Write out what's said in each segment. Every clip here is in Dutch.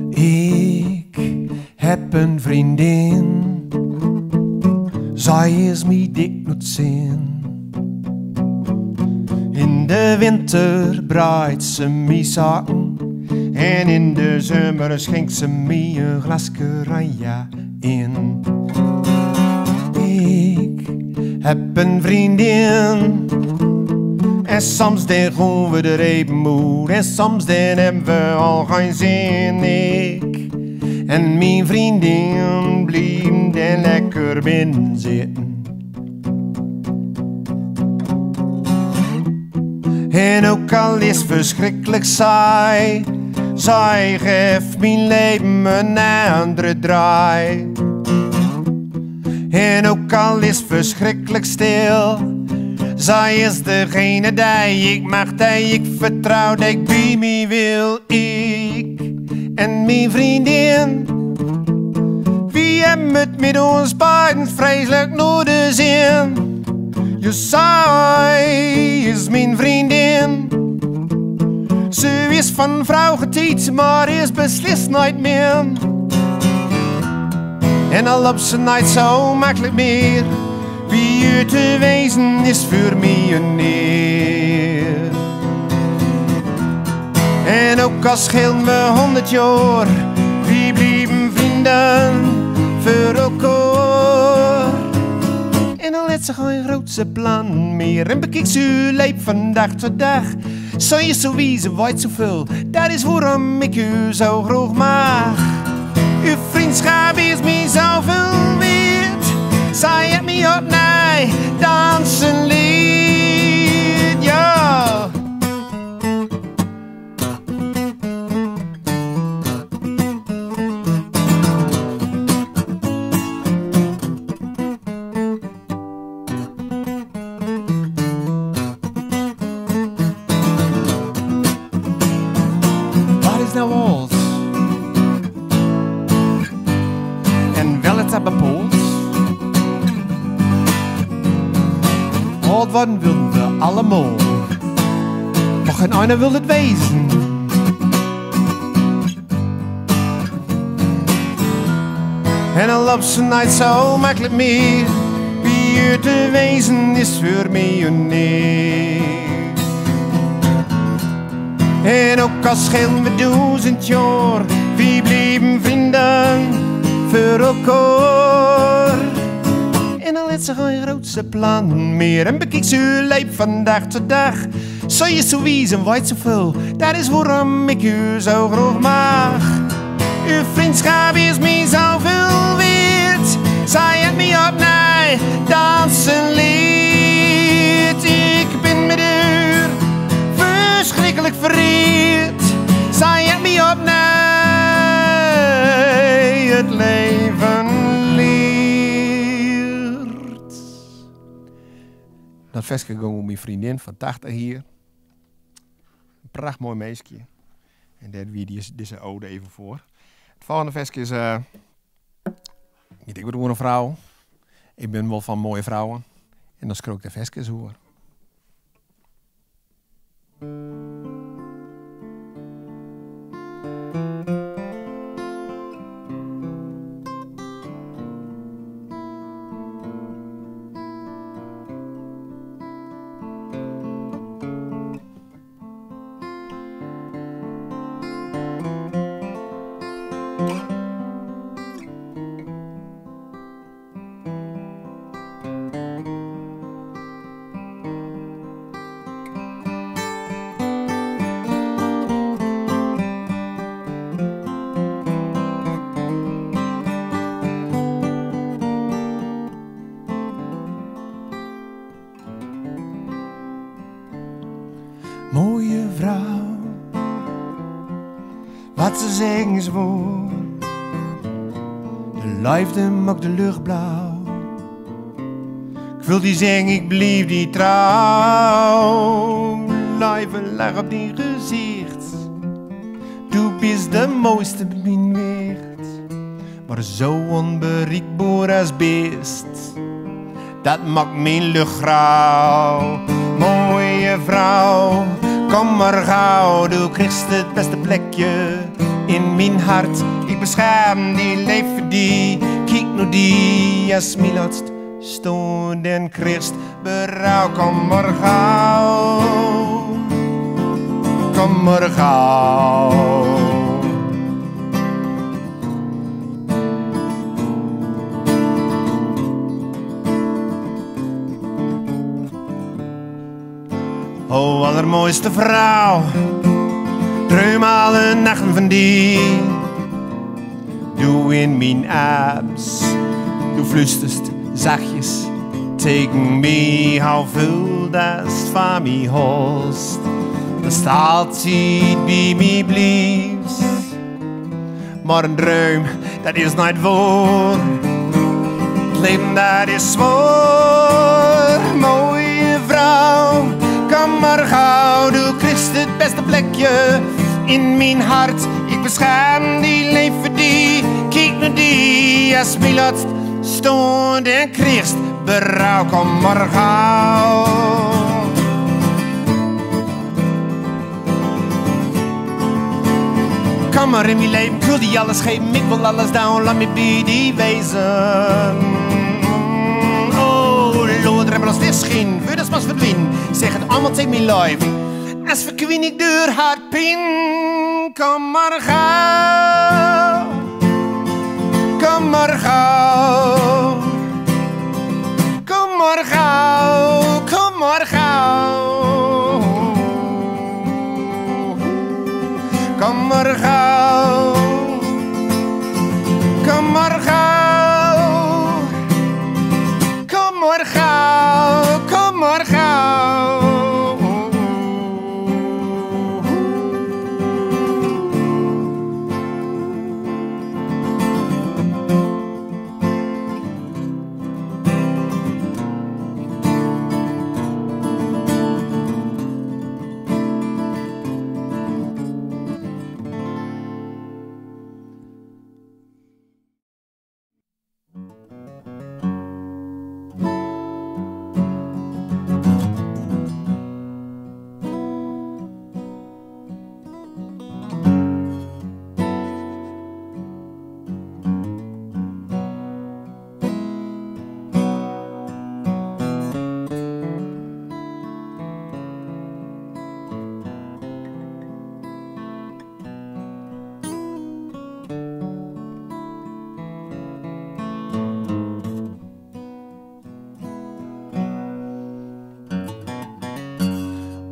Ik heb een vriendin, zij is mij dik not zin. In de winter braait ze mij zaken en in de zomer schenkt ze mij een glas Caranja in. Ik heb een vriendin en soms dan gaan we er even moe en soms dan hebben we al geen zin. Ik en mijn vriendin blijven dan lekker binnen zitten. En ook al is verschrikkelijk saai, zij geeft mijn leven een andere draai. En ook al is verschrikkelijk stil, zij is degene die ik mag, die ik vertrouw, die ik bij mij wil. Ik en mijn vriendin, wie hebben het met ons beiden vreselijk naar de zin. Je zij is mijn vriendin. Ze is van vrouw getiet, maar is beslist nooit meer. En al op ze nooit zo makkelijk meer. Wie je te wezen is voor mij een eer. En ook al schelen we 100 jaar, wie blijven vrienden voor elkaar. En al heeft ze geen grootse plan meer. En bekijk ze uw leven van dag tot dag. Zo je zo wezen, weet zoveel. Dat is waarom ik u zo graag mag. Uw vriendschap is mij zoveel waard. Zij heeft mij op mij dansen leert. Ja. Nou alles en wel het hebben pols. Oud worden wilden we allemaal, maar geen einer wil het wezen. En al op ze niet zo makkelijk meer, wie je te wezen is voor mij een nee. En ook al schelen we 1000 jaar, wie blijven vrienden voor elkaar. En al heeft ze geen grootse plan meer. En bekijk ze uw leven van dag tot dag. Zo je zo wezen, weet zoveel. Dat is waarom ik u zo graag mag. Uw vriendschap is mij zoveel waard. Zij heeft mij op mij dansen leert. Ik ben met u verschrikkelijk verreerd. Zij heeft mij op mij het leven leert. Dat versje ging om mijn vriendin van 80 hier. Een pracht mooi meisje. En daar wie deze ode even voor. Het volgende versje is... ik ben gewoon een vrouw. Ik ben wel van mooie vrouwen. En dan scrook de versjes hoor. Mooie vrouw, wat ze zeggen is waar. De liefde maakt de lucht blauw. Ik wil die zeggen, ik blijf die trouw. Blijven lach op die gezicht. Du bist de mooiste met mijn wicht. Maar zo onbereikbaar als beest, dat maakt mijn lucht grauw. Mooie vrouw, kom maar gauw, du kriegst het beste plekje in mijn hart. Ik bescherm die, leef voor die, kijk nu die, als mijn laatst stond en kriegst berouw. Kom maar gauw, kom maar gauw. O allermooiste vrouw, droom alle nachten van die. Du in mijn arms, du fluisterst zachtjes tegen me, hou veel dat van me holst. Dat staat altijd bij me blijft, maar een droom, dat is nooit waar. Het leven, dat is zwaar, mooie vrouw. Kom maar gauw, du kriegst het beste plekje in mijn hart. Ik bescherm die, leef voor die, kijk naar die, als mijn laatst stond en kriegst berouw. Kom maar gauw. Kom maar in mijn leven, ik wil die alles geven, ik wil alles down, laat me bij die wezen. Als dit scheen, wil dat pas verdwijnen. Zeg het allemaal tegen mijn life. Als verkwin ik door haar pijn. Kom maar gauw. Kom maar gauw. Kom maar gauw. Kom maar gauw. Kom maar gauw. Kom maar gauw. Kom maar gauw. Kom maar gauw.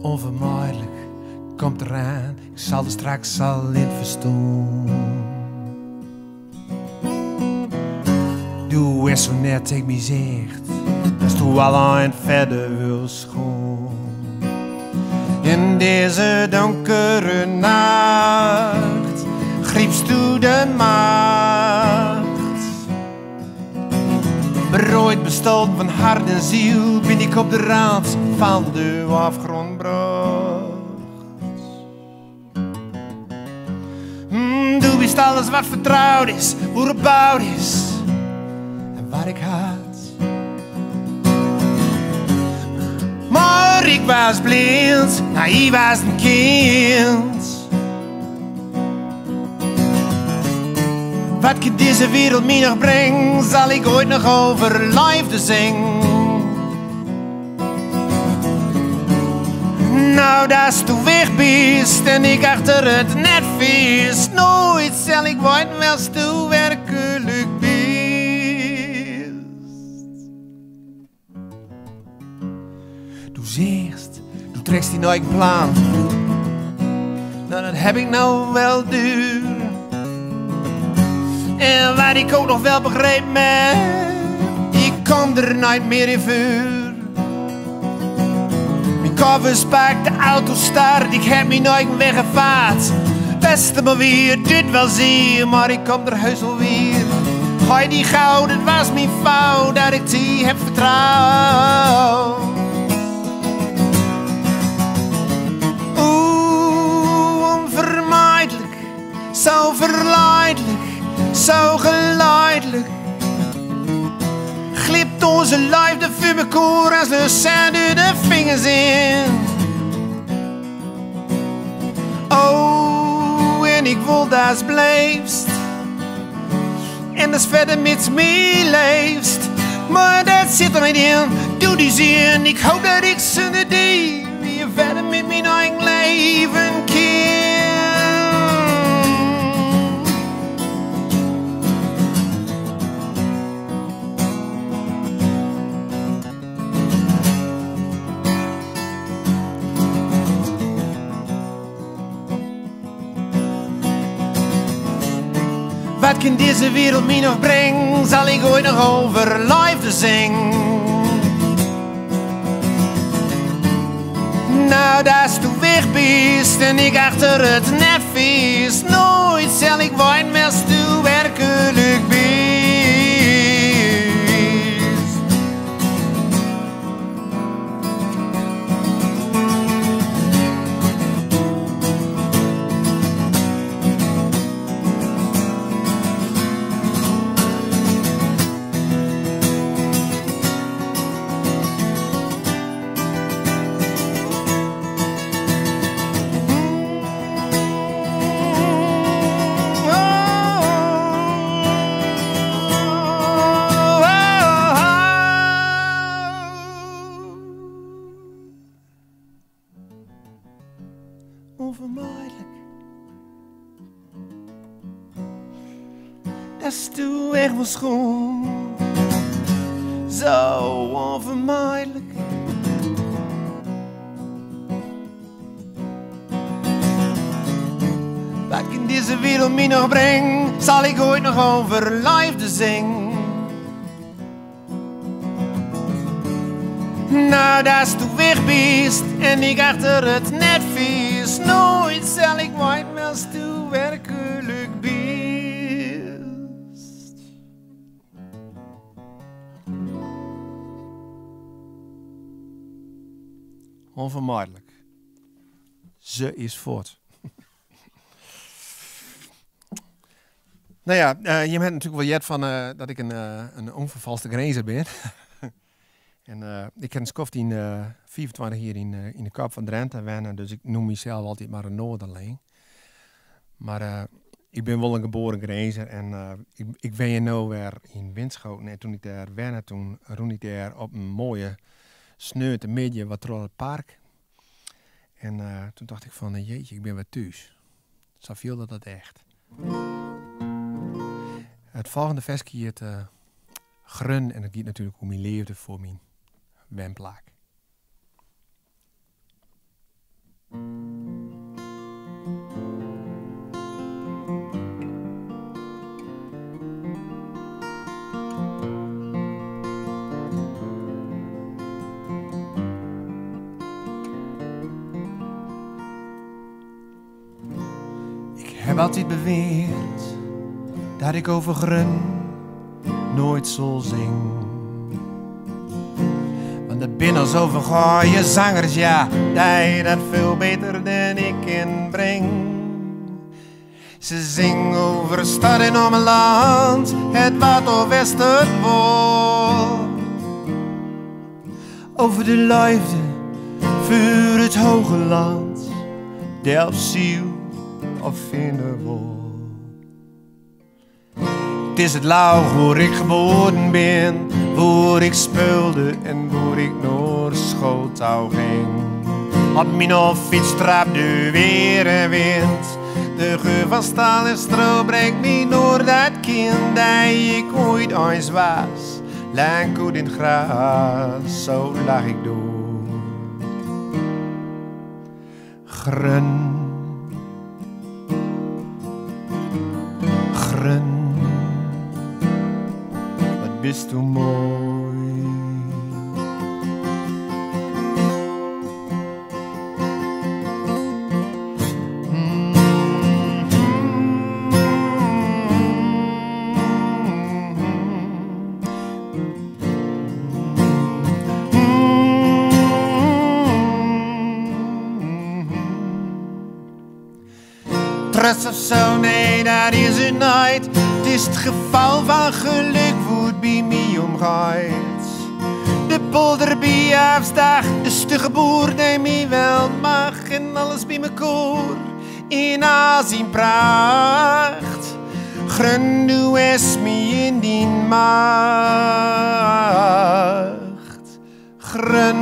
Onvermijdelijk komt eraan, ik zal er straks al in verstaan. Doe eens zo net tegen mij zegt, dat du al een verder wil schoon. In deze donkere nacht griepst du de macht. Berooid bestolen van hart en ziel, ben ik op de rand van de afgrond bracht. Du wist alles wat vertrouwd is, hoe het bouwd is en wat ik had. Maar ik was blind, naïef was een kind. Wat kan deze wereld me nog brengen, zal ik ooit nog over liefde zingen. Nou, dat du weg bist en ik achter het net vis, nooit zal ik weten welst du werkelijk bist. Du zegt, du trekt die nooit plan, nou dat heb ik nou wel duur. En wat ik ook nog wel begreep me, ik kom er nooit meer in vuur. Mijn koffers pak, de auto start, ik heb me nooit weggevaard. Beste maar weer, dit wel zeer, maar ik kom er heus wel weer. Gooi die goud, het was mijn fout, dat ik die heb vertrouwd. Onvermijdelijk, zo verleidelijk, zo geleidelijk glipt onze liefde voor mekaar als de zand door de vingers in. gevoel dat blijft. En dat is verder met mij leefst. Maar dat zit er niet in, doe die zin. Ik hoop dat ik zonder die weer verder met mijn eigen leven kan. Wat kan deze wereld mij nog brengen? Zal ik ooit nog over liefde zingen? Nou, dat is toen weg bent en ik achter het net vies. Nooit zal ik wijn meer toe werkelijk bent. Onvermijdelijk. Dat is toen echt wel schoon. Zo onvermijdelijk. Wat in deze wereld mij nog brengt, zal ik ooit nog over liefde zingen. Nou, dat is toen weg bent en ik achter het net vies. Nooit zal ik wijn meer toe werkelijk best. Onvermijdelijk. Ze is voort. Nou ja, je hebt natuurlijk wel jet van dat ik een onvervalste grazer ben. En ik ken Skoft in 24 hier in de Kap van Drenthe wennen, dus ik noem mezelf altijd maar een Noorderling. Maar ik ben wel een geboren grazer en ik ben hier nu weer in Winschoten. En toen ik daar wenne, toen roen ik daar op een mooie sneeuw te midden wat door het park. En toen dacht ik van, jeetje, ik ben weer thuis. Zo viel dat echt. Het volgende versje heet Grun en dat gaat natuurlijk om mijn liefde voor mijn wenplaak. Ik heb altijd beweerd dat ik over Grun nooit zal zingen. Want er binnen zoveel gooie zangers, ja, die dat veel beter dan ik inbreng. Ze zingen over stad en om een land, het wat of west het woord. Over de liefde voor het hoge land, Delfziel of Vinderwold. Het is het lauw waar ik geboren ben, waar ik speelde en waar ik naar school touw ging. Op mijn fiets trapt de weer en wind, de geur van staal en stro brengt me naar dat kind dat ik ooit eens was. Lang goed in het gras, zo lag ik door. Grun, grun. Bist du mooi. Trust of zo, nee, dat is het nooit. Het is het geval van geluk woed bij mij omgaat. De polder bij afslag, de stugge boer die mij wel mag en alles bij me koor. in al zijn pracht. Grun, du is me in die macht. Grun,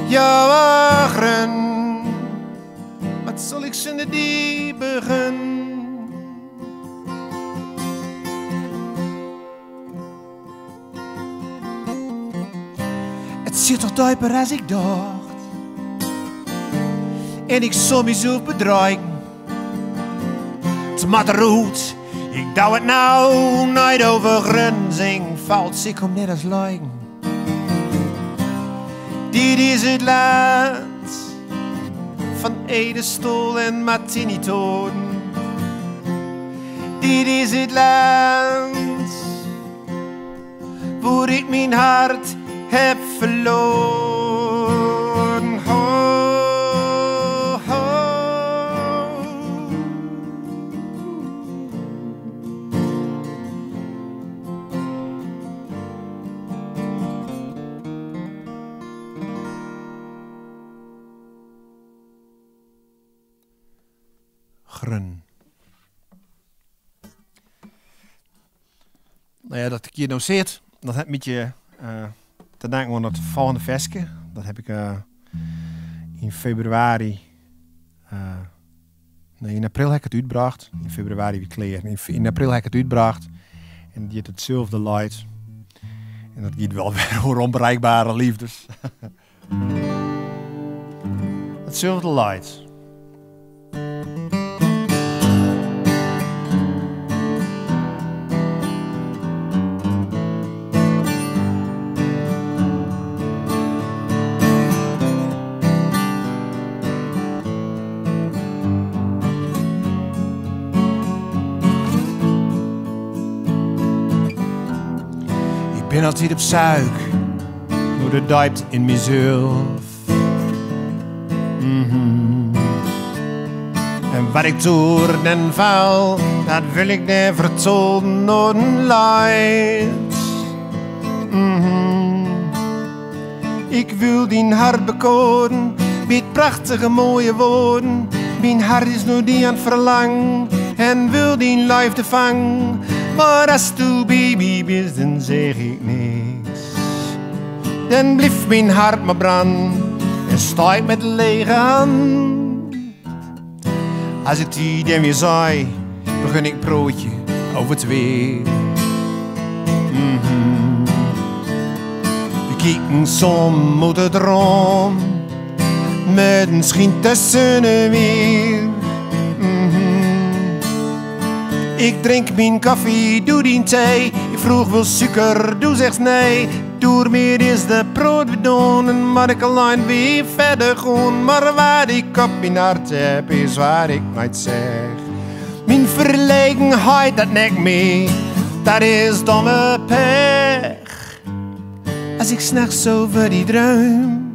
ja, grun, wat zal ik zonder die beginnen? Het zit toch dieper als ik dacht. En ik zou mezelf bedreigen. Het maakt rood, ik douw het nou nooit over grenzing. Valt ik om net als lijken. Dit is het land van Edestol en Martini-tonen. Dit is het land waar ik mijn hart heb verloren. Ho, ho. Grun. Nou ja, dat ik hier nou zit, dat heb met je te danken aan het volgende versje. Dat heb ik in februari, nee, in april heb ik het uitgebracht. In februari weer kleer. In april heb ik het uitgebracht. En die heeft hetzelfde light. En dat gaat wel weer over onbereikbare liefdes. Hetzelfde light. Ik ben altijd op zoek naar de diepte in mezelf. En wat ik door den val, dat wil ik niet vertellen naar een light. Ik wil die hart bekoren met prachtige mooie woorden. Mijn hart is nu die aan het verlangen en wil die liefde vangen. Maar als du baby bent, dan zeg ik niks. Dan blijft mijn hart maar branden en sta ik met lege hand. Als ik die dan weer zei, begin ik broodje over twee. We kijken som uit het droom, met een schijn tussen weer. Ik drink mijn koffie, doe die thee. Ik vroeg wel suiker, doe zegt nee. Door meer is de brood we doen, maar ik alleen weer verder gaan. Maar waar ik op mijn hart heb, is waar ik nooit zeg. Mijn verlegenheid, dat nek mee, dat is domme pech. Als ik 's nachts over die droom,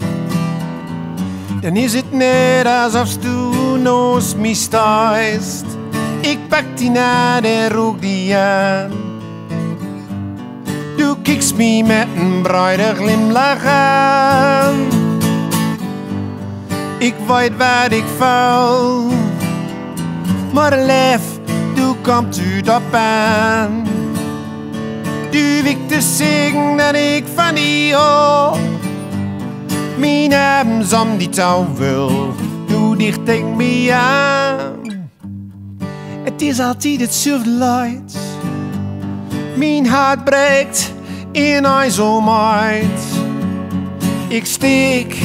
dan is het net alsof du naast mij staat. Ik pak die naad en rook die aan. Du kijkt me met een bruide glimlach aan. Ik weet wat ik val, maar lef, du komt uit op aan. Du wikt te zeggen dat ik van die hou. Mijn abends om die touw wil, du dicht tegen me aan. Het is altijd hetzelfde light. Mijn hart breekt in ijzelheid. Ik steek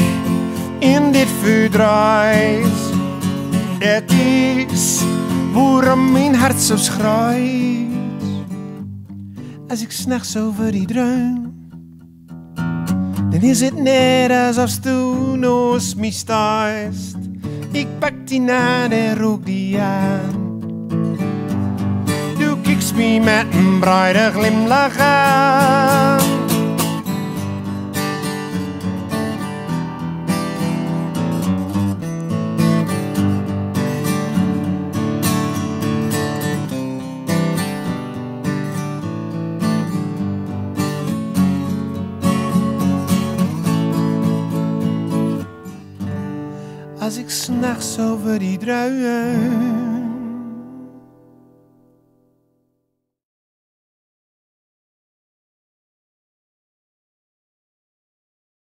in dit verdriet. Het is waarom mijn hart zo schrijft. Als ik 's nachts over die droom, dan is het net alsof du naast mij staat. Ik pak die naad en rook die aan. Du kijkt me met een bruide glimlach aan. als ik 's nachts over die druien